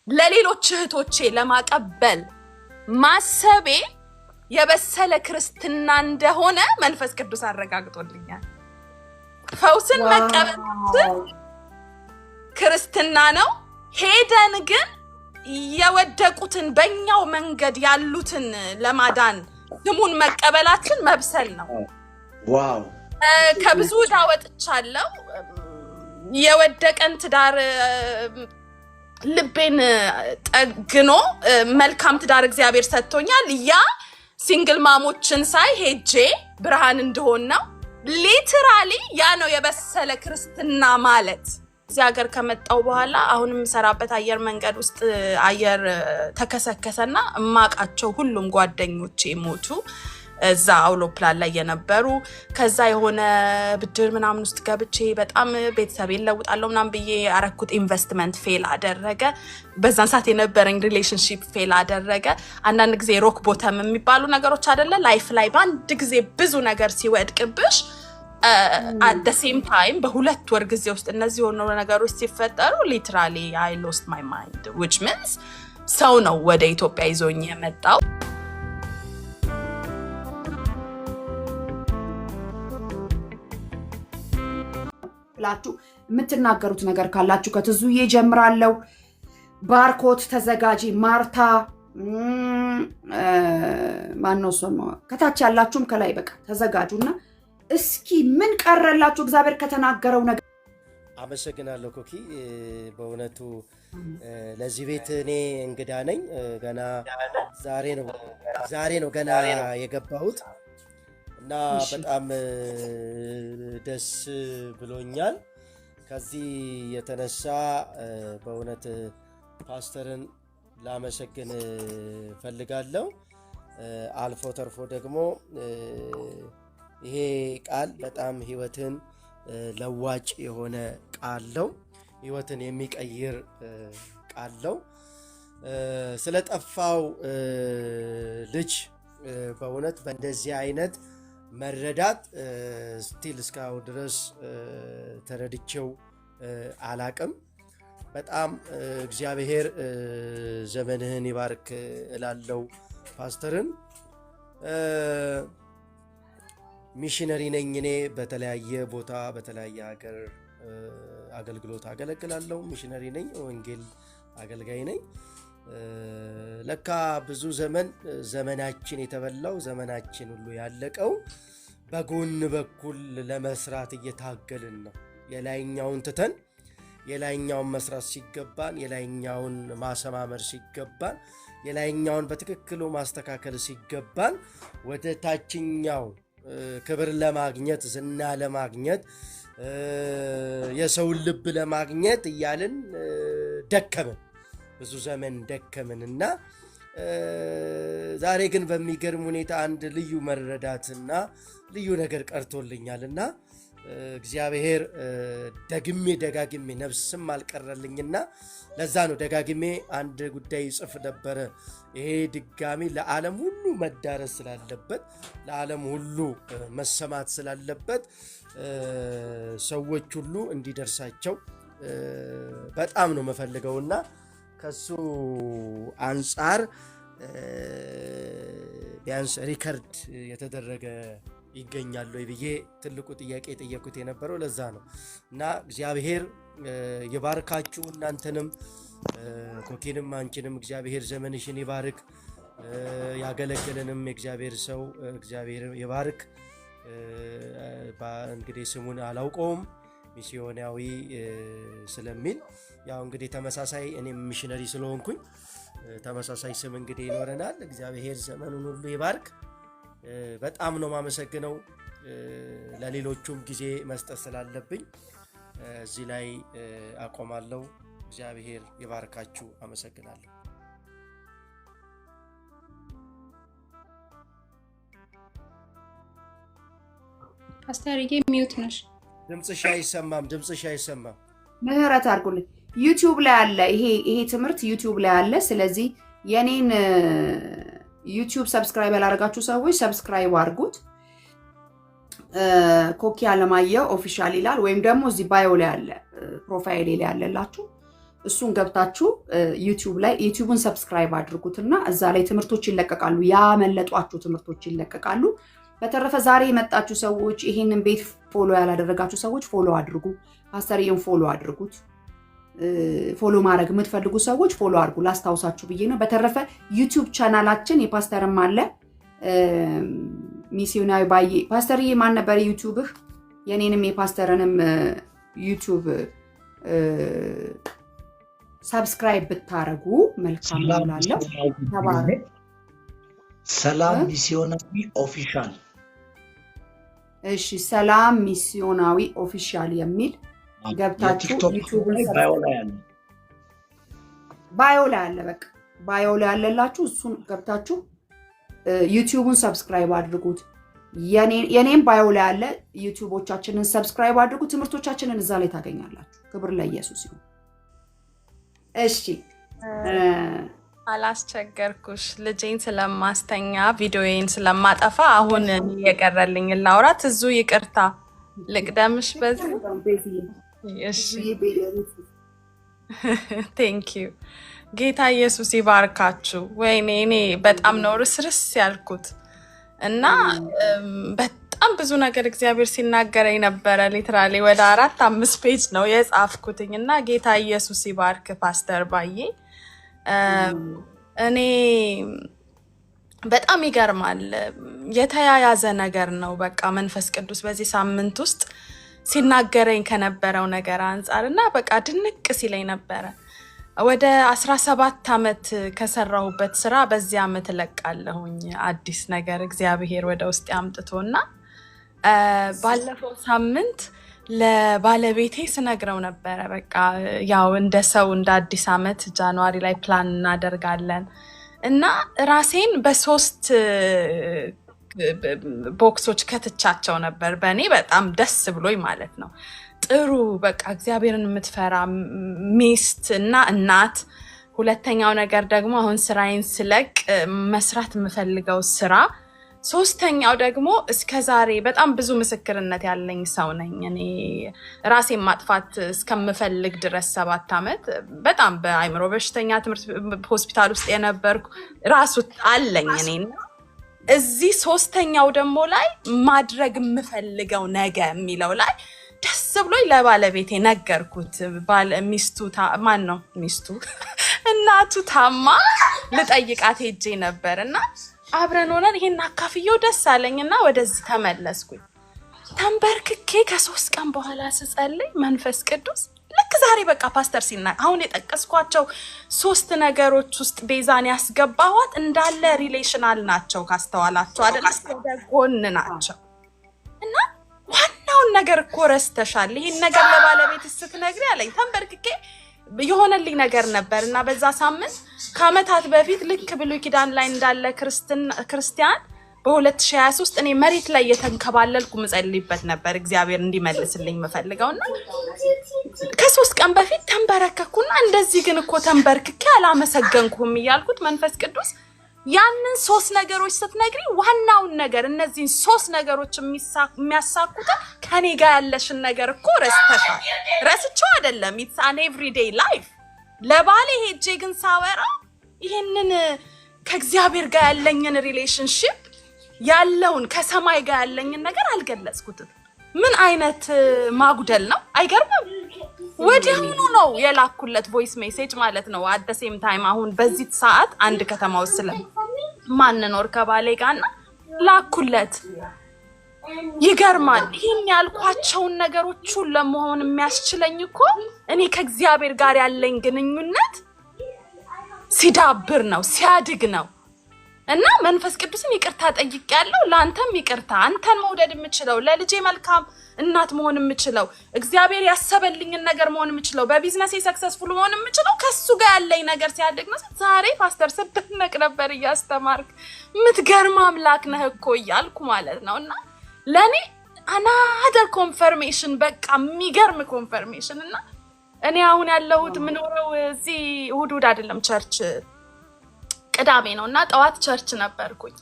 ለሌሎች እህቶቼ ለማቀበል ማሰቤ የበሰለ ክርስትና እንደሆነ መንፈስ ቅዱስ አረጋግጦልኛል። ፈውስን መቀበል ክርስትና ነው። ሄደን ግን የወደቁትን በእኛው መንገድ ያሉትን ለማዳን ስሙን መቀበላችን መብሰል ነው። ዋው! ከብዙ ዕዳ ወጥቻለሁ። የወደቀን ትዳር ልቤን ጠግኖ መልካም ትዳር እግዚአብሔር ሰጥቶኛል። ያ ሲንግል ማሞችን ሳይ ሄጄ ብርሃን እንደሆን ነው። ሊትራሊ ያ ነው የበሰለ ክርስትና ማለት። እዚህ ሀገር ከመጣው በኋላ አሁንም ሰራበት አየር መንገድ ውስጥ አየር ተከሰከሰና እማቃቸው ሁሉም ጓደኞቼ ሞቱ። እዛ አውሮፕላን ላይ የነበሩ ከዛ የሆነ ብድር ምናምን ውስጥ ገብቼ በጣም ቤተሰቤን ለውጣለሁ ምናምን ብዬ አረኩት። ኢንቨስትመንት ፌል አደረገ። በዛን ሰዓት የነበረኝ ሪሌሽንሺፕ ፌል አደረገ። አንዳንድ ጊዜ ሮክ ቦተም የሚባሉ ነገሮች አይደለ ላይፍ ላይ በአንድ ጊዜ ብዙ ነገር ሲወድቅብሽ at the same time በሁለት ወር ጊዜ ውስጥ እነዚህ ሆኖ ነገሮች ሲፈጠሩ literally I lost my mind, which means ሰው ነው ወደ ኢትዮጵያ ይዞኝ የመጣው። ላችሁ የምትናገሩት ነገር ካላችሁ ከትዙዬ ጀምራለሁ። ባርኮት ተዘጋጂ፣ ማርታ ማነው ስሙ ከታች ያላችሁም ከላይ በቃ ተዘጋጁና እስኪ ምን ቀረላችሁ እግዚአብሔር ከተናገረው ነገር። አመሰግናለሁ ኮኪ። በእውነቱ ለዚህ ቤት እኔ እንግዳ ነኝ። ገና ዛሬ ነው ገና የገባሁት እና በጣም ደስ ብሎኛል። ከዚህ የተነሳ በእውነት ፓስተርን ላመሰግን ፈልጋለሁ። አልፎ ተርፎ ደግሞ ይሄ ቃል በጣም ህይወትን ለዋጭ የሆነ ቃል ነው። ህይወትን የሚቀይር ቃል ነው። ስለጠፋው ልጅ በእውነት በእንደዚህ አይነት መረዳት ስቲል እስካሁን ድረስ ተረድቼው አላቅም። በጣም እግዚአብሔር ዘመንህን ይባርክ እላለሁ። ፓስተርን ሚሽነሪ ነኝ እኔ በተለያየ ቦታ በተለያየ ሀገር አገልግሎት አገለግላለሁ። ሚሽነሪ ነኝ፣ ወንጌል አገልጋይ ነኝ። ለካ ብዙ ዘመናችን የተበላው ዘመናችን ሁሉ ያለቀው በጎን በኩል ለመስራት እየታገልን ነው። የላይኛውን ትተን የላይኛውን መስራት ሲገባን፣ የላይኛውን ማሰማመር ሲገባን፣ የላይኛውን በትክክሉ ማስተካከል ሲገባን ወደ ታችኛው ክብር ለማግኘት ዝና ለማግኘት የሰውን ልብ ለማግኘት እያልን ደከምን። ብዙ ዘመን ደከምንና ዛሬ ግን በሚገርም ሁኔታ አንድ ልዩ መረዳትና ልዩ ነገር ቀርቶልኛልና እግዚአብሔር ደጋግሜ ነፍስም አልቀረልኝና ለዛ ነው ደጋግሜ አንድ ጉዳይ ጽፍ ነበረ። ይሄ ድጋሚ ለዓለም ሁሉ መዳረስ ስላለበት፣ ለዓለም ሁሉ መሰማት ስላለበት፣ ሰዎች ሁሉ እንዲደርሳቸው በጣም ነው መፈልገውና ከሱ አንፃር ቢያንስ ሪከርድ የተደረገ ይገኛል ወይ ብዬ ትልቁ ጥያቄ ጠየቁት የነበረው ለዛ ነው። እና እግዚአብሔር ይባርካችሁ እናንተንም ኮኪንም አንቺንም እግዚአብሔር ዘመንሽን ይባርክ። ያገለገለንም እግዚአብሔር ሰው እግዚአብሔር ይባርክ። እንግዲህ ስሙን አላውቀውም ሚስዮናዊ ስለሚል ያው እንግዲህ ተመሳሳይ እኔም ሚሽነሪ ስለሆንኩኝ ተመሳሳይ ስም እንግዲህ ይኖረናል። እግዚአብሔር ዘመኑን ሁሉ ይባርክ። በጣም ነው ማመሰግነው። ለሌሎቹም ጊዜ መስጠት ስላለብኝ እዚህ ላይ አቆማለሁ። እግዚአብሔር ይባርካችሁ። አመሰግናለሁ። ፓስተርዬ ሚውት ነሽ። ድምጽሽ አይሰማም። ምህረት አድርጉልኝ። ዩቲዩብ ላይ አለ ይሄ ትምህርት ዩቲዩብ ላይ አለ። ስለዚህ የኔን ዩቲዩብ ሰብስክራይብ ያላደረጋችሁ ሰዎች ሰብስክራይብ አድርጉት። ኮኪ አለማየሁ ኦፊሻል ይላል፣ ወይም ደግሞ እዚህ ባዮ ላይ አለ ፕሮፋይል ላይ ያለላችሁ እሱን ገብታችሁ ዩቲዩብ ላይ ዩቲዩብን ሰብስክራይብ አድርጉትና እዛ ላይ ትምህርቶች ይለቀቃሉ። ያመለጧችሁ ትምህርቶች ይለቀቃሉ። በተረፈ ዛሬ የመጣችሁ ሰዎች ይሄንን ቤት ፎሎ ያላደረጋችሁ ሰዎች ፎሎ አድርጉ። ፓስተርዬን ፎሎ አድርጉት። ፎሎ ማድረግ የምትፈልጉ ሰዎች ፎሎ አድርጉ። ላስታውሳችሁ ብዬ ነው። በተረፈ ዩቲዩብ ቻናላችን የፓስተርም አለ ሚስዮናዊ ባዬ። ፓስተርዬ ማን ነበር ዩቲዩብህ? የኔንም የፓስተርንም ዩቲዩብ ሰብስክራይብ ብታረጉ መልካም ነው ላለው ተባረክ። ሰላም ሚስዮናዊ ኦፊሻል። እሺ ሰላም ሚስዮናዊ ኦፊሻል የሚል ገብታችሁ ዩቲዩብን ባዮ ላይ አለ። በቃ ባዮ ላይ ያለላችሁ እሱን ገብታችሁ ዩቲዩብን ሰብስክራይብ አድርጉት። የኔም ባዮ ላይ አለ። ዩቲዩቦቻችንን ሰብስክራይብ አድርጉ። ትምህርቶቻችንን እዛ ላይ ታገኛላችሁ። ክብር ለኢየሱስ ይሁን። እሺ አላስቸገርኩሽ። ልጄን ስለማስተኛ ቪዲዮዬን ስለማጠፋ አሁን የቀረልኝ ላውራት እዙ ይቅርታ ልቅደምሽ በዚህ። እሺ ቴንክ ዩ። ጌታ ኢየሱስ ይባርካችሁ። ወይኔ እኔ በጣም ነው ርስርስ ያልኩት እና በጣም ብዙ ነገር እግዚአብሔር ሲናገረኝ ነበረ። ሊትራሊ ወደ 4-5 ፔጅ ነው የጻፍኩትኝ እና ጌታ ኢየሱስ ይባርክ ፓስተር ባዬ። እኔ በጣም ይገርማል። የተያያዘ ነገር ነው። በቃ መንፈስ ቅዱስ በዚህ ሳምንት ውስጥ ሲናገረኝ ከነበረው ነገር አንጻር እና በቃ ድንቅ ሲለኝ ነበረ። ወደ 17 ዓመት ከሰራሁበት ስራ በዚህ ዓመት እለቃለሁኝ። አዲስ ነገር እግዚአብሔር ወደ ውስጥ ያምጥቶና ባለፈው ሳምንት ለባለቤቴ ስነግረው ነበረ። በቃ ያው እንደ ሰው እንደ አዲስ ዓመት ጃንዋሪ ላይ ፕላን እናደርጋለን እና ራሴን በ3 ቦክሶች ከትቻቸው ነበር። በእኔ በጣም ደስ ብሎኝ ማለት ነው። ጥሩ በቃ እግዚአብሔርን የምትፈራ ሚስት እና እናት። ሁለተኛው ነገር ደግሞ አሁን ስራዬን ስለቅ መስራት የምፈልገው ስራ። ሶስተኛው ደግሞ እስከዛሬ በጣም ብዙ ምስክርነት ያለኝ ሰው ነኝ። እኔ ራሴን ማጥፋት እስከምፈልግ ድረስ 7 ዓመት በጣም በአይምሮ በሽተኛ ትምህርት ሆስፒታል ውስጥ የነበርኩ ራሱ አለኝ እኔና እዚህ ሶስተኛው ደግሞ ላይ ማድረግ የምፈልገው ነገ የሚለው ላይ ደስ ብሎኝ ለባለቤቴ ነገርኩት። ሚስቱ ማን ነው ሚስቱ እናቱ ታማ ልጠይቃት ሄጄ ነበርና አብረን ሆነን ይሄን አካፍየው ደስ አለኝና ወደዚህ ተመለስኩኝ። ተንበርክኬ ከ3 ቀን በኋላ ስጸልይ መንፈስ ቅዱስ ልክ ዛሬ በቃ ፓስተር ሲናገር አሁን የጠቀስኳቸው 3 ነገሮች ውስጥ ቤዛን ያስገባኋት እንዳለ ሪሌሽናል ናቸው። ካስተዋላችሁ አይደል? ወደ ጎን ናቸው እና ዋናውን ነገር እኮ ረስተሻል። ይሄን ነገር ለባለቤት ስትነግሪ አለኝ። ተንበርክኬ የሆነልኝ ነገር ነበርና በዛ ሳምንት ከዓመታት በፊት ልክ ብሉይ ኪዳን ላይ እንዳለ ክርስቲያን በ2023 እኔ መሬት ላይ የተንከባለልኩ መጸልይበት ነበር እግዚአብሔር እንዲመልስልኝ መፈልገውና ከ3 ቀን በፊት ተንበረከኩና እንደዚህ ግን እኮ ተንበርክኬ አላመሰገንኩም እያልኩት መንፈስ ቅዱስ ያንን 3 ነገሮች ስትነግሪ ዋናውን ነገር እነዚህን 3 ነገሮች የሚያሳኩት ከኔ ጋር ያለሽን ነገር እኮ ረስተሻል። ረስቼው አይደለም it's an everyday life። ለባሌ ሄጄ ግን ሳወራ ይሄንን ከእግዚአብሔር ጋር ያለኝን ሪሌሽንሺፕ ያለውን ከሰማይ ጋር ያለኝን ነገር አልገለጽኩትም። ምን አይነት ማጉደል ነው? አይገርምም? ወዲያውኑ ነው የላኩለት ቮይስ ሜሴጅ ማለት ነው። at the same time አሁን በዚህ ሰዓት አንድ ከተማ ውስጥ ማንኖር ከባሌ ጋርና ላኩለት። ይገርማል። ይሄን ያልኳቸውን ነገሮች ሁሉ ለመሆን የሚያስችለኝ እኮ እኔ ከእግዚአብሔር ጋር ያለኝ ግንኙነት ሲዳብር ነው ሲያድግ ነው። እና መንፈስ ቅዱስን ይቅርታ ጠይቄያለሁ። ላንተም ይቅርታ። አንተን መውደድ የምችለው ለልጄ መልካም እናት መሆን የምችለው እግዚአብሔር ያሰበልኝን ነገር መሆን የምችለው በቢዝነሴ ሰክሰስፉል መሆን የምችለው ከሱ ጋር ያለኝ ነገር ሲያድግ ነው። ዛሬ ፓስተር ስደነቅ ነበር እያስተማርክ ምትገርም አምላክ ነህ እኮ እያልኩ ማለት ነው። እና ለኔ another confirmation በቃ የሚገርም ኮንፈርሜሽን። እና እኔ አሁን ያለሁት ምኖረው እዚህ እሑድ አይደለም ቸርች ቅዳሜ ነው እና ጠዋት ቸርች ነበርኩኝ።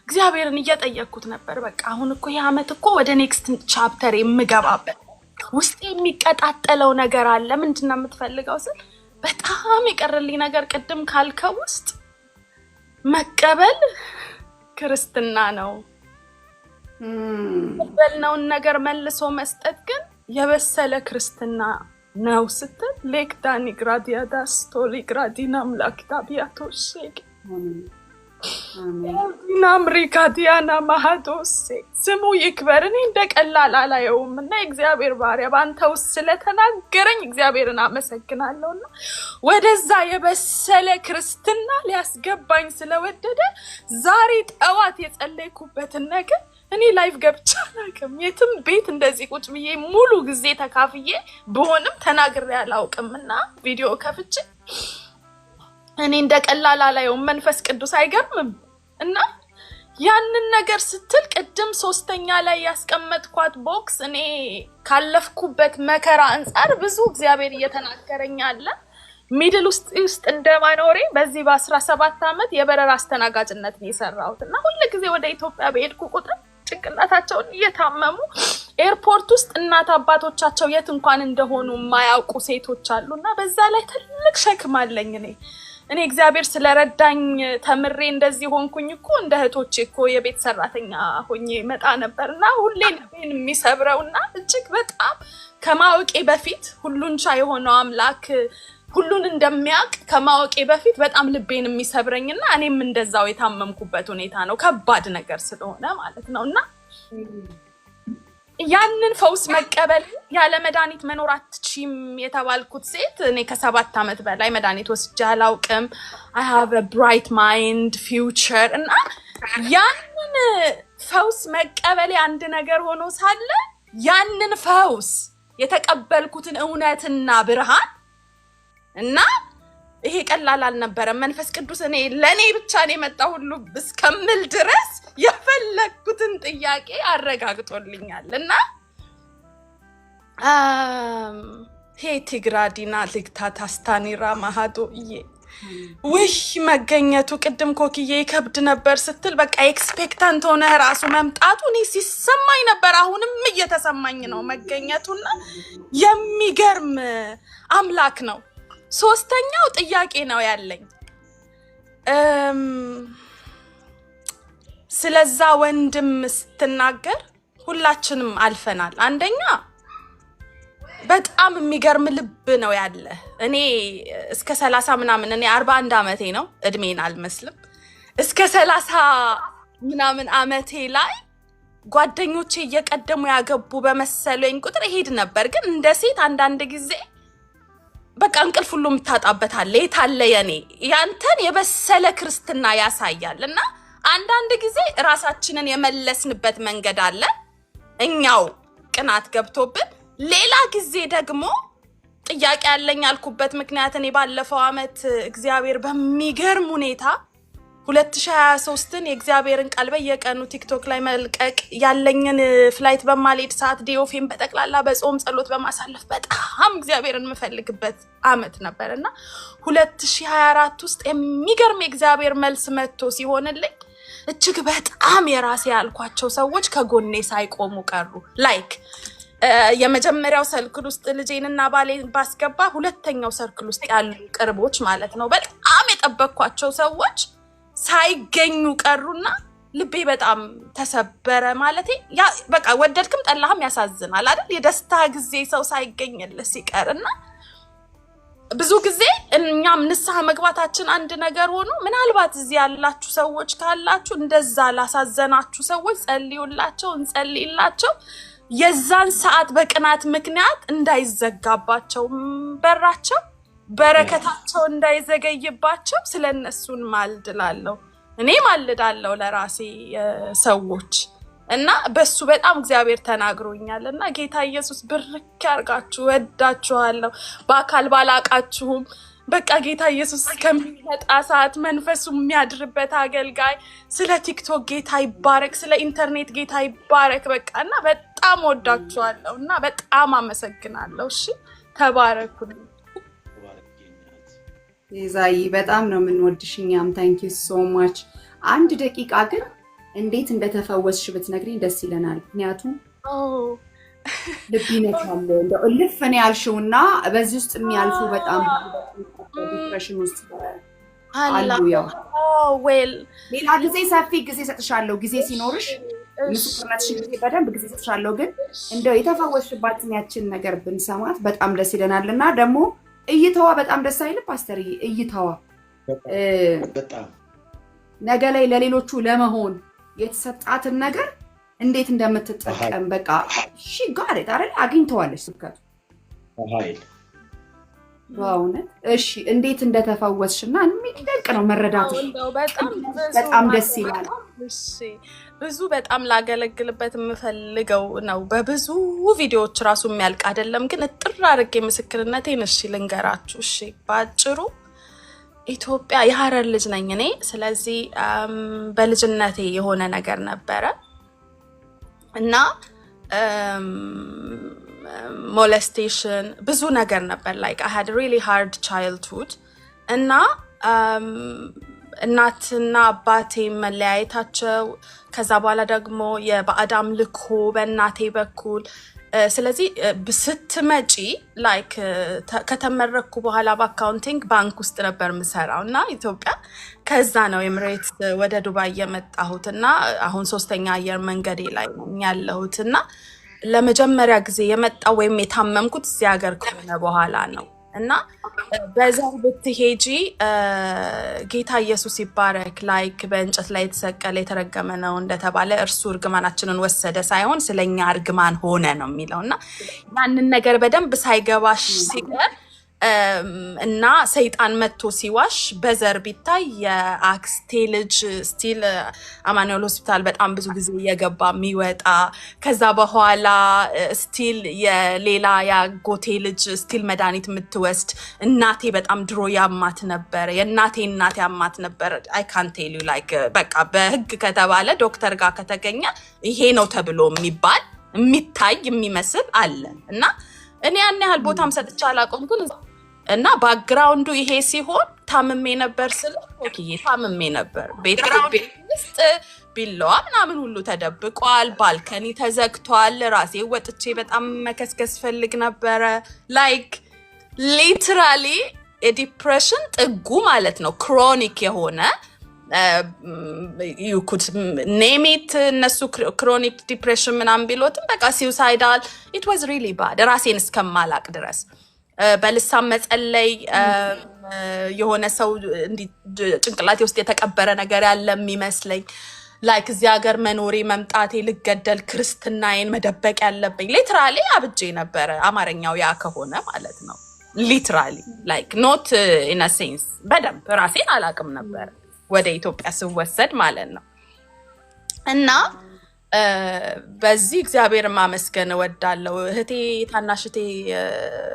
እግዚአብሔርን እየጠየቅኩት ነበር። በቃ አሁን እኮ የዓመት እኮ ወደ ኔክስት ቻፕተር የምገባበት ውስጥ የሚቀጣጠለው ነገር አለ። ምንድነው የምትፈልገው ስል በጣም የቀረልኝ ነገር ቅድም ካልከው ውስጥ መቀበል ክርስትና ነው። በልነውን ነገር መልሶ መስጠት ግን የበሰለ ክርስትና ነው ስትል ሌክዳኒ ግራዲያ ዳስቶሊ ግራዲና አምላክታ ቢያቶሼክ አሜሪካ ዲያና ማሃዶሴ ስሙ ይክበር። እኔ እንደቀላል አላየውም እና የእግዚአብሔር ባሪያ ባንተ ውስጥ ስለተናገረኝ እግዚአብሔርን አመሰግናለሁና ወደዛ የበሰለ ክርስትና ሊያስገባኝ ስለወደደ ዛሬ ጠዋት የጸለይኩበትን ነገር እኔ ላይቭ ገብቻ አላውቅም። የትም ቤት እንደዚህ ቁጭ ብዬ ሙሉ ጊዜ ተካፍዬ በሆነም ተናግሬ አላውቅምና ቪዲዮ ከፍቼ እኔ እንደቀላል አላየውም። መንፈስ ቅዱስ አይገርምም? እና ያንን ነገር ስትል ቅድም 3ኛ ላይ ያስቀመጥኳት ቦክስ እኔ ካለፍኩበት መከራ አንፃር ብዙ እግዚአብሔር እየተናገረኝ አለ። ሚድል ውስጥ እንደማኖሬ በዚህ በ17 ዓመት የበረራ አስተናጋጅነት ነው የሰራሁት እና ሁሉ ጊዜ ወደ ኢትዮጵያ በሄድኩ ቁጥር ጭንቅላታቸውን እየታመሙ ኤርፖርት ውስጥ እናት አባቶቻቸው የት እንኳን እንደሆኑ የማያውቁ ሴቶች አሉና በዛ ላይ ትልቅ ሸክም አለኝ እኔ እግዚአብሔር ስለረዳኝ ተምሬ እንደዚህ ሆንኩኝ እኮ እንደ እህቶቼ እኮ የቤት ሰራተኛ ሆኜ መጣ ነበርና ሁሌ ልቤን የሚሰብረውና እጅግ በጣም ከማወቄ በፊት ሁሉን ቻይ የሆነው አምላክ ሁሉን እንደሚያውቅ ከማወቄ በፊት በጣም ልቤን የሚሰብረኝና እኔም እንደዛው የታመምኩበት ሁኔታ ነው ከባድ ነገር ስለሆነ ማለት ነውና ያንን ፈውስ መቀበል ያለ መድኃኒት መኖር አትችይም የተባልኩት ሴት እኔ ከ7 ዓመት በላይ መድኃኒት ወስጄ አላውቅም። I have a bright mind future እና ያንን ፈውስ መቀበል አንድ ነገር ሆኖ ሳለ ያንን ፈውስ የተቀበልኩትን እውነትና ብርሃን እና ይሄ ቀላል አልነበረም። መንፈስ ቅዱስ እኔ ለኔ ብቻ ነው የመጣው ሁሉ እስከምል ድረስ የፈለኩትን ጥያቄ አረጋግጦልኛል እና ሄቲግራዲና ልግታታስታኒራ ማሃዶዬ ውይ መገኘቱ ቅድም ኮክዬ ይከብድ ነበር ስትል በቃ ኤክስፔክታንት ሆነ ራሱ መምጣቱ እኔ ሲሰማኝ ነበር። አሁንም እየተሰማኝ ነው መገኘቱና የሚገርም አምላክ ነው። 3ኛው ጥያቄ ነው ያለኝ ስለዛ ወንድም ስትናገር ሁላችንም አልፈናል። አንደኛ በጣም የሚገርም ልብ ነው ያለ። እኔ እስከ 30 ምናምን እኔ 41 ዓመቴ ነው እድሜን አልመስልም። እስከ 30 ምናምን ዓመቴ ላይ ጓደኞቼ እየቀደሙ ያገቡ በመሰለኝ ቁጥር እሄድ ነበር። ግን እንደ ሴት አንዳንድ ጊዜ በቃ እንቅልፍ ሁሉ ምታጣበታለ የታለ የኔ ያንተን የበሰለ ክርስትና ያሳያልና አንዳንድ ጊዜ ራሳችንን የመለስንበት መንገድ አለ እኛው ቅናት ገብቶብን። ሌላ ጊዜ ደግሞ ጥያቄ ያለኝ አልኩበት ምክንያት እኔ ባለፈው አመት እግዚአብሔር በሚገርም ሁኔታ 2023ን የእግዚአብሔርን ቃል በየቀኑ ቲክቶክ ላይ መልቀቅ ያለኝን ፍላይት በማልሄድ ሰዓት ዲኦፌን በጠቅላላ በጾም ጸሎት በማሳለፍ በጣም እግዚአብሔርን የምፈልግበት አመት ነበርና 2024 ውስጥ የሚገርም የእግዚአብሔር መልስ መጥቶ ሲሆንልኝ እጅግ በጣም የራሴ ያልኳቸው ሰዎች ከጎኔ ሳይቆሙ ቀሩ። ላይክ የመጀመሪያው ሰርክል ውስጥ ልጄንና ባሌን ባስገባ ሁለተኛው ሰርክል ውስጥ ያሉ ቅርቦች ማለት ነው በጣም የጠበቅኳቸው ሰዎች ሳይገኙ ቀሩና ልቤ በጣም ተሰበረ። ማለቴ ያ በቃ ወደድክም ጠላህም ያሳዝናል አይደል? የደስታ ጊዜ ሰው ሳይገኝልህ ሲቀርና ብዙ ጊዜ እኛም ንስሐ መግባታችን አንድ ነገር ሆኖ ምናልባት እዚህ ያላችሁ ሰዎች ካላችሁ እንደዛ ላሳዘናችሁ ሰዎች ጸልዩላቸው፣ እንጸልይላቸው። የዛን ሰዓት በቅናት ምክንያት እንዳይዘጋባቸው በራቸው በረከታቸው እንዳይዘገይባቸው ስለነሱን ማልድላለሁ። እኔ ማልዳለሁ ለራሴ ሰዎች እና በሱ በጣም እግዚአብሔር ተናግሮኛልና ጌታ ኢየሱስ ብርክ ያርጋችሁ። ወዳችኋለሁ። በአካል ባላቃችሁም በቃ ጌታ ኢየሱስ ከሚመጣ ሰዓት መንፈሱ የሚያድርበት አገልጋይ ስለ ቲክቶክ ጌታ ይባረክ፣ ስለ ኢንተርኔት ጌታ ይባረክ። በቃና በጣም ወዳችኋለሁና በጣም አመሰግናለሁ። እሺ ተባረኩ። ይዛይ በጣም ነው የምንወድሽኛም። ታንክ ዩ ሶ ማች። 1 ደቂቃ ግን እንዴት እንደተፈወስሽ ብትነግሪኝ ደስ ይለናል። ምክንያቱም ልብ ይነካል። እንደው እልፍ ነው ያልሽውና በዚህ ውስጥ የሚያልፉ በጣም ዲፕሬሽን ውስጥ አሉ። ያው ዌል ሌላ ጊዜ ሰፊ ጊዜ ሰጥሻለሁ። ጊዜ ሲኖርሽ ምስክርነትሽን ጊዜ በደንብ ጊዜ ሰጥሻለሁ። ግን እንደው የተፈወስሽባትን ያችን ነገር ብንሰማት በጣም ደስ ይለናልና ደግሞ እይታዋ በጣም ደስ አይልም ፓስተር? እይታዋ በጣም ነገ ላይ ለሌሎቹ ለመሆን የተሰጣትን ነገር እንዴት እንደምትጠቀም በቃ ጋር አይደል አግኝተዋለች ስብከቱ ኃይል በእውነት። እሺ እንዴት እንደተፈወስሽና የሚደንቅ ነው መረዳትሽ። በጣም ደስ ይላል። ብዙ በጣም ላገለግልበት የምፈልገው ነው። በብዙ ቪዲዮዎች ራሱ የሚያልቅ አይደለም። ግን እጥር አድርጌ ምስክርነቴን ልንገራችሁ። እሺ ባጭሩ ኢትዮጵያ የሐረር ልጅ ነኝ እኔ። ስለዚህ በልጅነቴ የሆነ ነገር ነበረ እና ሞለስቴሽን ብዙ ነገር ነበር። like I had really hard childhood እና እናትና አባቴ መለያየታቸው ከዛ በኋላ ደግሞ የባዕድ አምልኮ በእናቴ በኩል ስለዚህ ስትመጪ ላይክ ከተመረኩ በኋላ በአካውንቲንግ ባንክ ውስጥ ነበር የምሰራው እና ኢትዮጵያ ከዛ ነው ኤምሬትስ ወደ ዱባይ የመጣሁት እና አሁን 3ኛ አየር መንገዴ ላይ ያለሁት እና ለመጀመሪያ ጊዜ የመጣው ወይም የታመምኩት እዚህ ሀገር ከሆነ በኋላ ነው እና በዛው ብትሄጂ ጌታ ኢየሱስ ይባረክ ላይክ በእንጨት ላይ የተሰቀለ የተረገመ ነው እንደተባለ እርሱ እርግማናችንን ወሰደ ሳይሆን ስለኛ እርግማን ሆነ ነው የሚለውና ያንን ነገር በደንብ ሳይገባሽ ሲቀር እና ሰይጣን መጥቶ ሲዋሽ በዘር ቢታይ የአክስቴ ልጅ ስቲል አማኑኤል ሆስፒታል በጣም ብዙ ጊዜ እየገባ የሚወጣ ከዛ በኋላ ስቲል የሌላ ያጎቴ ልጅ ስቲል መድኃኒት የምትወስድ እናቴ በጣም ድሮ ያማት ነበር። የእናቴ እናት ያማት ነበር። አይ ካን ቴል ዩ ላይክ በቃ በህግ ከተባለ ዶክተር ጋር ከተገኘ ይሄ ነው ተብሎ የሚባል የሚታይ የሚመስል አለ እና እኔ ያን ያህል ቦታም ሰጥቼ አላውቅም። ግን እና ባክግራውንዱ ይሄ ሲሆን ታምሜ ነበር ስለ ኦኬ ታምሜ ነበር። ቤትግራውንድ ውስጥ ቢላዋ ምናምን ሁሉ ተደብቋል። ባልከኒ ተዘግቷል። ራሴ ወጥቼ በጣም መከስከስ ፈልግ ነበረ። ላይክ ሊትራሊ የዲፕሬሽን ጥጉ ማለት ነው። ክሮኒክ የሆነ you could name it እነሱ ክሮኒክ ዲፕሬሽን ምናምን ቢሎትም በቃ suicidal it was really bad ራሴን እስከማላቅ ድረስ በልሳን መጸለይ የሆነ ሰው ጭንቅላቴ ውስጥ የተቀበረ ነገር ያለ የሚመስለኝ ላይክ እዚህ ሀገር መኖሬ መምጣቴ ልገደል ክርስትናዬን መደበቅ ያለብኝ ሊትራሊ አብጄ ነበረ። አማርኛው ያ ከሆነ ማለት ነው። ሊትራሊ ላይክ ኖት ኢን አ ሴንስ በደንብ ራሴን አላቅም ነበር ወደ ኢትዮጵያ ስወሰድ ማለት ነው። እና በዚህ እግዚአብሔር ማመስገን እወዳለሁ። እህቴ ታናሽቴ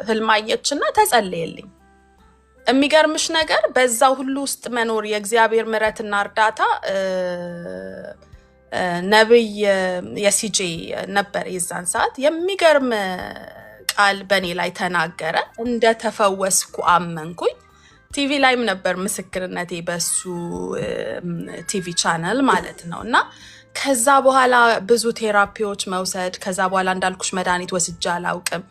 ህልማየችና ተጸለየልኝ። የሚገርምሽ ነገር በዛው ሁሉ ውስጥ መኖር የእግዚአብሔር ምሕረትና እርዳታ ነብይ የሲጄ ነበር የዛን ሰዓት የሚገርም ቃል በኔ ላይ ተናገረ። እንደተፈወስኩ አመንኩኝ። ቲቪ ላይም ነበር ምስክርነቴ በሱ ቲቪ ቻናል ማለት ነው። እና ከዛ በኋላ ብዙ ቴራፒዎች መውሰድ ከዛ በኋላ እንዳልኩሽ መድኃኒት ወስጄ አላውቅም።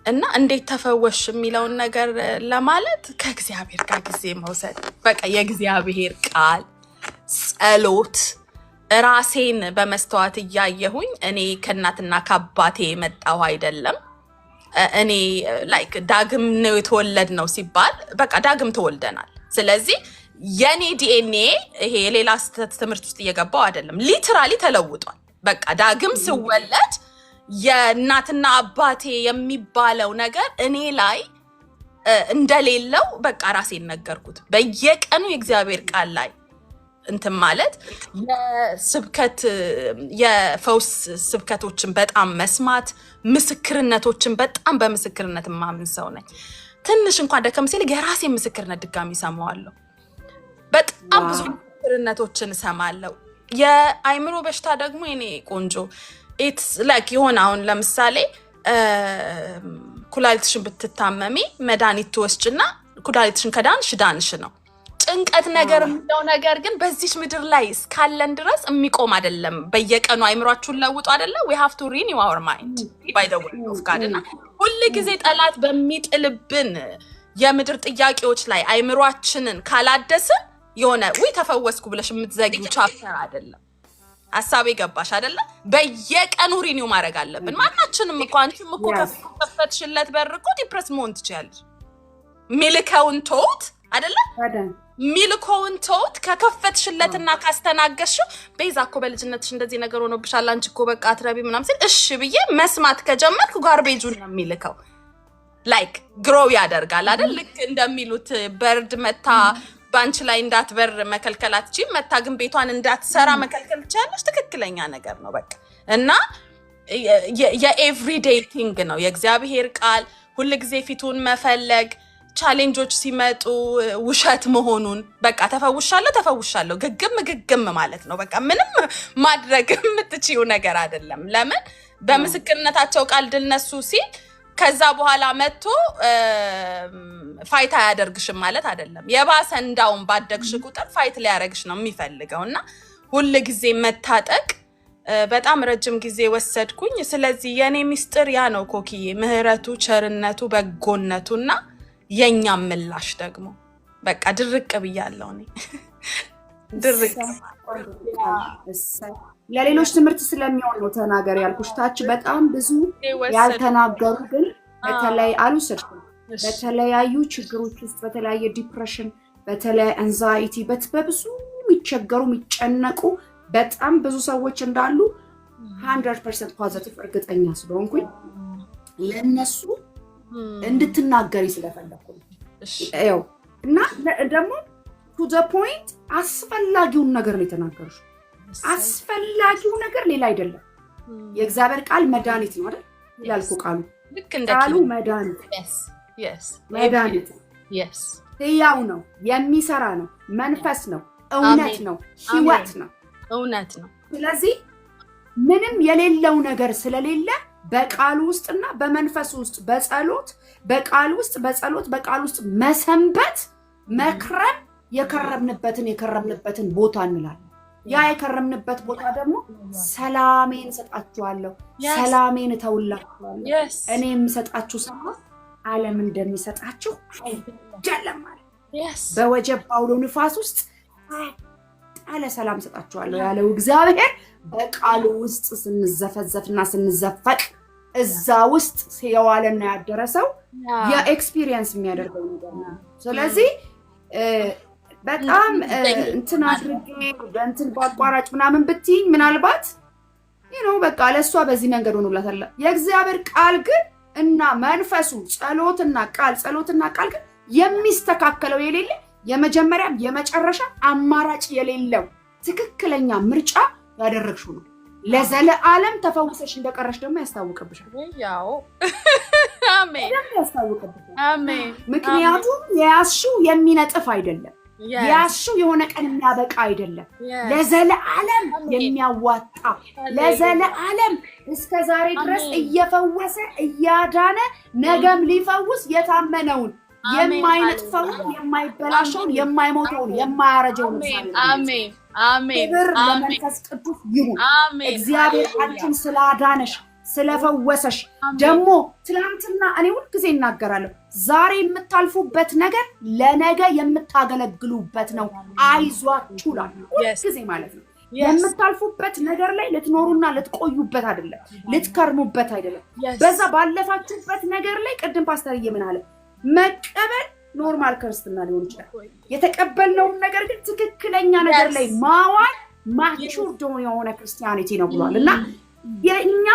እና እንዴት ተፈወሽ የሚለውን ነገር ለማለት ከእግዚአብሔር ጋር ጊዜ መውሰድ በቃ የእግዚአብሔር ቃል ጸሎት ራሴን በመስተዋት እያየሁኝ እኔ ከእናትና ከአባቴ የመጣሁ አይደለም። እኔ ላይክ ዳግም ነው የተወለድ ነው ሲባል በቃ ዳግም ተወልደናል። ስለዚህ የኔ ዲኤንኤ ይሄ የሌላ ትምህርት ውስጥ እየገባው አይደለም። ሊትራሊ ተለውጧል። በቃ ዳግም ስወለድ የእናትና አባቴ የሚባለው ነገር እኔ ላይ እንደሌለው በቃ ራሴን ነገርኩት። በየቀኑ የእግዚአብሔር ቃል ላይ እንትን ማለት የስብከት የፈውስ ስብከቶችን በጣም መስማት ምስክርነቶችን በጣም በምስክርነት ማምን ሰው ነኝ። ትንሽ እንኳን ደከም ሲል የራሴ ምስክርነት ድጋሚ ሰማዋለሁ። በጣም ብዙ ምስክርነቶችን ሰማለሁ። የአይምሮ በሽታ ደግሞ እኔ ቆንጆ ኢትስ ላይክ የሆነ አሁን ለምሳሌ ኩላሊትሽን ብትታመሚ መድኃኒት ትወስጂና ኩላሊትሽን ከዳንሽ ዳንሽ ነው። ጭንቀት ነገር የሚለው ነገር ግን በዚህ ምድር ላይ እስካለን ድረስ የሚቆም አይደለም። በየቀኑ አይምሯችሁን ለውጡ አይደለ? we have to renew our mind by the way of God እና ሁሉ ጊዜ ጠላት በሚጥልብን የምድር ጥያቄዎች ላይ አይምሯችንን ካላደስን የሆነ ወይ ተፈወስኩ ብለሽ የምትዘጊው ቻፕተር አይደለም። ሐሳቤ ገባሽ አይደለ? በየቀኑ ሪኒው ማድረግ አለብን። ማናችንም እኮ አንቺም እኮ ከፈትሽለት በር እኮ ዲፕረስ መሆን ትችያለሽ። ሚልከውን ቶት አይደለ? ሚልከውን ቶት ከከፈትሽለትና ካስተናገሽው ቤዛ እኮ በልጅነትሽ እንደዚህ ነገር ሆኖብሻል አንቺ እኮ በቃ አትረቢ ምናምን ሲል እሺ ብዬ መስማት ከጀመርኩ ጋርቤጁን ነው የሚልከው። ላይክ ግሮው ያደርጋል አይደል? ልክ እንደሚሉት በርድ መታ ባንቺ ላይ እንዳትበር መከልከላት እቺ መታ ግን ቤቷን እንዳትሰራ መከልከል ትችላለሽ። ትክክለኛ ነገር ነው በቃ። እና የኤቭሪዴይ ቲንግ ነው የእግዚአብሔር ቃል ሁሉ ጊዜ ፊቱን መፈለግ ቻሌንጆች ሲመጡ ውሸት መሆኑን በቃ ተፈውሻለሁ ግግም ማለት ነው። በቃ ምንም ማድረግ የምትችይው ነገር አይደለም። ለምን በምስክርነታቸው ቃል ድል ነሱ ሲል ከዛ በኋላ መጥቶ ፋይት አያደርግሽም ማለት አይደለም። የባሰ እንዳውም ባደግሽ ቁጥር ፋይት ሊያደርግሽ ነው የሚፈልገውና ሁሉ ጊዜ መታጠቅ በጣም ረጅም ጊዜ ወሰድኩኝ። ስለዚህ የኔ ሚስጥር ያ ነው ኮኪዬ፣ ምህረቱ፣ ቸርነቱ፣ በጎነቱና የኛም ምላሽ ደግሞ በቃ ድርቅ ብያለሁ እኔ ድርቅ። ለሌሎች ትምህርት ስለሚሆን ነው ተናገር ያልኩሽ። ታች በጣም ብዙ ያልተናገሩ ግን በተለይ አልወሰድኩም በተለያዩ ችግሮች ውስጥ በተለያየ ዲፕሬሽን በተለይ አንዛይቲ በብዙ የሚቸገሩ የሚጨነቁ በጣም ብዙ ሰዎች እንዳሉ 100% ፖዚቲቭ እርግጠኛ ስለሆንኩኝ ለነሱ እንድትናገሪ ስለፈለኩ ነው። እና ደግሞ to the point አስፈላጊውን ነገር ነው የተናገርሽ። አስፈላጊው ነገር ሌላ አይደለም። የእግዚአብሔር ቃል መድኃኒት ነው አይደል? ያልኩ ቃሉ ቃሉ መድኃኒት መድኃኒት ሕያው ነው፣ የሚሰራ ነው፣ መንፈስ ነው፣ እውነት ነው፣ ህይወት ነው። እውነት ነው። ስለዚህ ምንም የሌለው ነገር ስለሌለ በቃሉ ውስጥና በመንፈስ ውስጥ በጸሎት በቃሉ ውስጥ በጸሎት በቃሉ ውስጥ መሰንበት መክረም የከረምንበትን ቦታ እንላለን። ያ የከረምንበት ቦታ ደግሞ ሰላሜን ሰጣችኋለሁ፣ ሰላሜን እተውላችኋለሁ፣ እኔም ሰጣችሁ ሰላም ዓለም እንደሚሰጣችሁ አይደለም ማለት በወጀብ አውሎ ንፋስ ውስጥ አለ ሰላም ሰጣችኋለሁ ያለው እግዚአብሔር በቃሉ ውስጥ ስንዘፈዘፍና ስንዘፈቅ እዛ ውስጥ የዋለና ያደረሰው የኤክስፒሪየንስ የሚያደርገው ነገር ነው። ስለዚህ በጣም እንትን አድርጌ እንትን ባቋራጭ ምናምን ብትይኝ ምናልባት በቃ ለሷ በዚህ መንገድ ሆኖላታል። የእግዚአብሔር ቃል ግን እና መንፈሱ ጸሎትና ቃል ግን የሚስተካከለው የሌለ የመጀመሪያም የመጨረሻ አማራጭ የሌለው ትክክለኛ ምርጫ ያደረግሽው ነው። ለዘለዓለም ተፈውሰሽ እንደቀረሽ ደግሞ ያስታውቅብሻል። ያው አሜን ያስታውቅብሻል። አሜን። ምክንያቱም የያዝሽው የሚነጥፍ አይደለም። የያዝሽው የሆነ ቀን የሚያበቃ አይደለም። ለዘለዓለም የሚያዋጣ ለዘለዓለም እስከ ዛሬ ድረስ እየፈወሰ እያዳነ ነገም ሊፈውስ የታመነውን የማይነጥፈውን የማይበላሸውን የማይሞተውን የማያረጀውን አሜን አሜን ክብር ለመንፈስ ቅዱስ ይሁን። እግዚአብሔር አንቺን ስላዳነሽ ስለፈወሰሽ ደግሞ ትናንትና እኔ ሁሉ ጊዜ እናገራለሁ ዛሬ የምታልፉበት ነገር ለነገ የምታገለግሉበት ነው። አይዟችሁ ሁሉ ጊዜ ማለት ነው። የምታልፉበት ነገር ላይ ልትኖሩና ልትቆዩበት አይደለም፣ ልትከርሙበት አይደለም። በዛ ባለፋችሁበት ነገር ላይ ቅድም ፓስተር ምን አለ መቀበል ኖርማል ክርስትና ሊሆን ይችላል። የተቀበልነውን ነገር ግን ትክክለኛ ነገር ላይ ማዋል ማቹርድ የሆነ ክርስቲያኒቲ ነው ብሏል። እና የኛ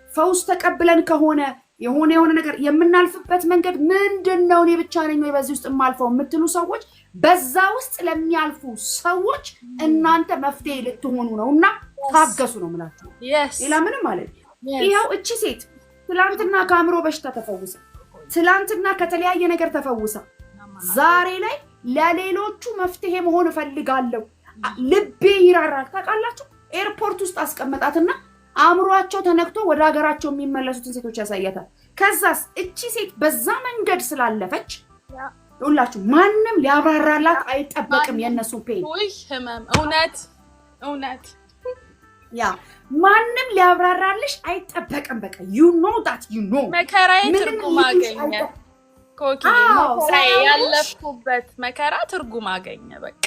ፈውስ ተቀብለን ከሆነ የሆነ ነገር የምናልፍበት መንገድ ምንድነው? እኔ ብቻ ነኝ ወይ በዚህ ውስጥ የማልፈው የምትሉ ሰዎች በዛ ውስጥ ለሚያልፉ ሰዎች እናንተ መፍትሄ ልትሆኑ ነውና ታገሱ ነው የምላችሁ። ሌላ ምንም ማለት ይሄው እቺ ሴት ትላንትና ከአእምሮ በሽታ ተፈውሳ ትላንትና ከተለያየ ነገር ተፈውሳ ዛሬ ላይ ለሌሎቹ መፍትሄ መሆን እፈልጋለሁ ልቤ ይራራል። ታውቃላችሁ ኤርፖርት ውስጥ አስቀመጣትና አእምሮአቸው ተነክቶ ወደ ሀገራቸው የሚመለሱትን ሴቶች ያሳያታል። ከዛስ እቺ ሴት በዛ መንገድ ስላለፈች ሁላችሁ ማንም ሊያብራራላት አይጠበቅም የነሱ ፔን ወይ ህመም እውነት ያ ማንም ሊያብራራልሽ አይጠበቅም በቃ you know that you know መከራዬ ትርጉም አገኘ ኮኪ መከራዬ ያለፍኩበት መከራ ትርጉም አገኘ በቃ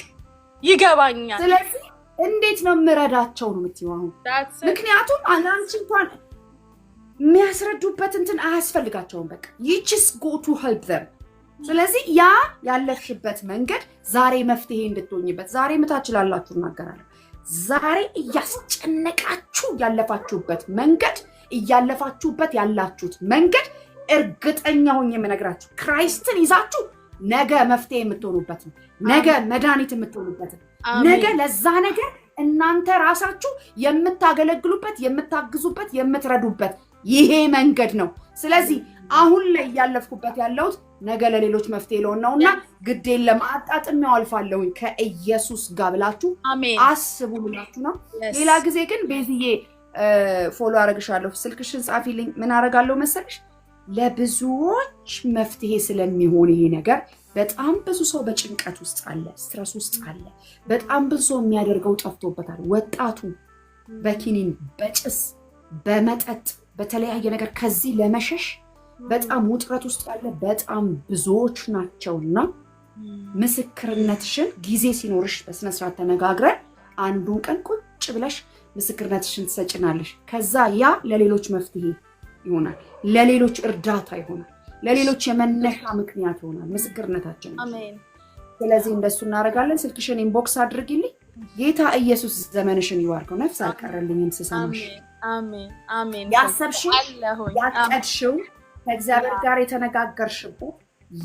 ይገባኛል ስለዚህ እንዴት ነው ምረዳቸው ነው የምትይው አሁን ምክንያቱም አንቺ እንኳን የሚያስረዱበት እንትን አያስፈልጋቸውም በቃ you just go to help them ስለዚህ ያ ያለፍሽበት መንገድ ዛሬ መፍትሄ እንድትሆኝበት ዛሬ ምታችላላችሁ እናገራለሁ ዛሬ እያስጨነቃችሁ ያለፋችሁበት መንገድ እያለፋችሁበት ያላችሁት መንገድ እርግጠኛ ሆኜ የምነግራችሁ ክራይስትን ይዛችሁ ነገ መፍትሄ የምትሆኑበት ነው ነገ መድኃኒት የምትሆኑበት ነገ ለዛ ነገር እናንተ ራሳችሁ የምታገለግሉበት የምታግዙበት የምትረዱበት ይሄ መንገድ ነው ስለዚህ አሁን ላይ ያለፍኩበት ያለውት ነገ ለሌሎች መፍትሄ ለሆነውና ግዴን ለማጣጥም ያልፋለሁ ከኢየሱስ ጋር ብላችሁ አስቡ ብላችሁ ነው ሌላ ጊዜ ግን ቤዝዬ ፎሎ አረግሻለሁ ስልክሽን ጻፊልኝ ምን አረጋለሁ መሰለሽ ለብዙዎች መፍትሄ ስለሚሆን ይሄ ነገር በጣም ብዙ ሰው በጭንቀት ውስጥ አለ ስትረስ ውስጥ አለ በጣም ብዙ ሰው የሚያደርገው ጠፍቶበታል ወጣቱ በኪኒን በጭስ በመጠጥ በተለያየ ነገር ከዚህ ለመሸሽ በጣም ውጥረት ውስጥ ያለ በጣም ብዙዎች ናቸውና ምስክርነትሽን ጊዜ ሲኖርሽ በስነ ስርዓት ተነጋግረን አንዱን ቀን ቁጭ ብለሽ ምስክርነትሽን ትሰጭናለሽ ከዛ ያ ለሌሎች መፍትሄ ይሆናል ለሌሎች እርዳታ ይሆናል ለሌሎች የመነሻ ምክንያት ይሆናል ምስክርነታችን አሜን ስለዚህ እንደሱ እናረጋለን ስልክሽን ኢንቦክስ አድርጊልኝ ጌታ ኢየሱስ ዘመንሽን ይባርከው ነፍስ አልቀረልኝም ስሰማሽ አሜን ያሰብሽው ያቀድሽው ከእግዚአብሔር ጋር የተነጋገርሽው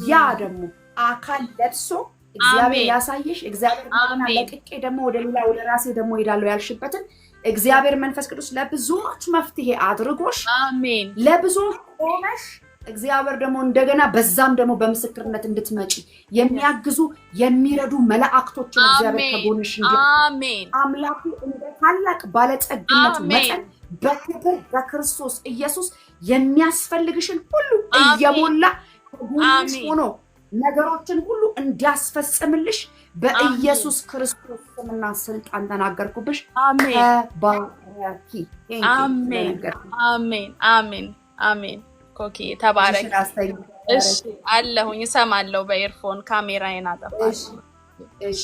ያ ደግሞ አካል ለብሶ እግዚአብሔር ያሳየሽ እግዚአብሔር ማና ለቅቄ ደግሞ ወደ ሌላ ወደ ራሴ ደግሞ ሄዳለሁ ያልሽበትን እግዚአብሔር መንፈስ ቅዱስ ለብዙዎች መፍትሄ አድርጎሽ አሜን ለብዙዎች ቆመሽ እግዚአብሔር ደግሞ እንደገና በዛም ደግሞ በምስክርነት እንድትመጪ የሚያግዙ የሚረዱ መላእክቶችን እግዚአብሔር ከጎንሽ አሜን አምላኩ እንደ ታላቅ ባለጸግነቱ መጠን በክብር በክርስቶስ ኢየሱስ የሚያስፈልግሽን ሁሉ እየሞላ ከጎንሽ ሆኖ ነገሮችን ሁሉ እንዲያስፈጽምልሽ በኢየሱስ ክርስቶስ ስምና ስልጣን ተናገርኩብሽ ከባረኪ አሜን ኮኪ ተባረክ እሺ አለሁኝ እሰማለሁ በኤርፎን ካሜራዬን አጠፋለሁ እሺ